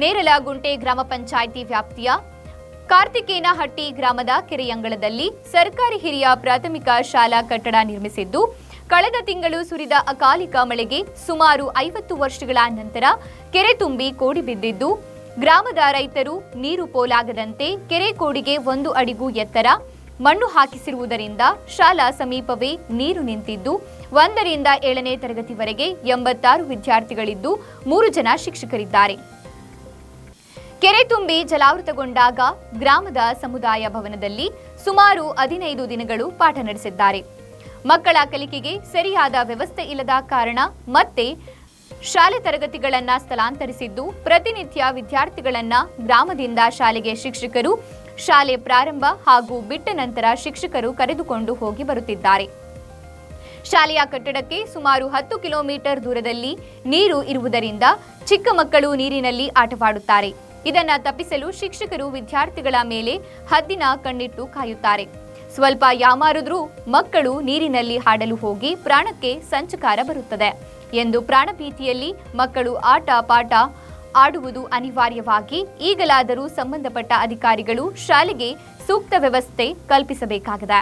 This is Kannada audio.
ನೇರಲಗುಂಟೆ ಗ್ರಾಮ ಪಂಚಾಯಿತಿ ವ್ಯಾಪ್ತಿಯ ಕಾರ್ತಿಕೇನಹಟ್ಟಿ ಗ್ರಾಮದ ಕೆರೆಯಂಗಳದಲ್ಲಿ ಸರ್ಕಾರಿ ಹಿರಿಯ ಪ್ರಾಥಮಿಕ ಶಾಲಾ ಕಟ್ಟಡ ನಿರ್ಮಿಸಿದ್ದು, ಕಳೆದ ತಿಂಗಳು ಸುರಿದ ಅಕಾಲಿಕ ಮಳೆಗೆ ಸುಮಾರು 50 ವರ್ಷಗಳ ನಂತರ ಕೆರೆ ತುಂಬಿ ಕೋಡಿ ಬಿದ್ದಿದ್ದು, ಗ್ರಾಮದ ರೈತರು ನೀರು ಪೋಲಾಗದಂತೆ ಕೆರೆ ಕೋಡಿಗೆ 1 ಅಡಿಗೂ ಎತ್ತರ ಮಣ್ಣು ಹಾಕಿಸಿರುವುದರಿಂದ ಶಾಲಾ ಸಮೀಪವೇ ನೀರು ನಿಂತಿದ್ದು, 1ರಿಂದ 7ನೇ ತರಗತಿವರೆಗೆ 86 ವಿದ್ಯಾರ್ಥಿಗಳಿದ್ದು 3 ಜನ ಶಿಕ್ಷಕರಿದ್ದಾರೆ. ಕೆರೆ ತುಂಬಿ ಜಲಾವೃತಗೊಂಡಾಗ ಗ್ರಾಮದ ಸಮುದಾಯ ಭವನದಲ್ಲಿ ಸುಮಾರು 15 ದಿನಗಳು ಪಾಠ ನಡೆಸಿದ್ದಾರೆ. ಮಕ್ಕಳ ಕಲಿಕೆಗೆ ಸರಿಯಾದ ವ್ಯವಸ್ಥೆ ಇಲ್ಲದ ಕಾರಣ ಮತ್ತೆ ಶಾಲೆ ತರಗತಿಗಳನ್ನು ಸ್ಥಳಾಂತರಿಸಿದ್ದು, ಪ್ರತಿನಿತ್ಯ ವಿದ್ಯಾರ್ಥಿಗಳನ್ನು ಗ್ರಾಮದಿಂದ ಶಾಲೆಗೆ ಶಿಕ್ಷಕರು, ಶಾಲೆ ಪ್ರಾರಂಭ ಹಾಗೂ ಬಿಟ್ಟ ನಂತರ ಶಿಕ್ಷಕರು ಕರೆದುಕೊಂಡು ಹೋಗಿ ಬರುತ್ತಿದ್ದಾರೆ. ಶಾಲೆಯ ಕಟ್ಟಡಕ್ಕೆ ಸುಮಾರು 10 ಕಿಲೋಮೀಟರ್ ದೂರದಲ್ಲಿ ನೀರು ಇರುವುದರಿಂದ ಚಿಕ್ಕ ಮಕ್ಕಳು ನೀರಿನಲ್ಲಿ ಆಟವಾಡುತ್ತಾರೆ. ಇದನ್ನು ತಪ್ಪಿಸಲು ಶಿಕ್ಷಕರು ವಿದ್ಯಾರ್ಥಿಗಳ ಮೇಲೆ ಹದ್ದಿನ ಕಣ್ಣಿಟ್ಟು ಕಾಯುತ್ತಾರೆ. ಸ್ವಲ್ಪ ಯಾಮಾರಿದ್ರೂ ಮಕ್ಕಳು ನೀರಿನಲ್ಲಿ ಆಡಲು ಹೋಗಿ ಪ್ರಾಣಕ್ಕೆ ಸಂಚಕಾರ ಬರುತ್ತದೆ ಎಂದು ಪ್ರಾಣಭೀತಿಯಲ್ಲಿ ಮಕ್ಕಳು ಆಟ ಪಾಠ ಆಡುವುದು ಅನಿವಾರ್ಯವಾಗಿ ಈಗಲಾದರೂ ಸಂಬಂಧಪಟ್ಟ ಅಧಿಕಾರಿಗಳು ಶಾಲೆಗೆ ಸೂಕ್ತ ವ್ಯವಸ್ಥೆ ಕಲ್ಪಿಸಬೇಕಾಗಿದೆ.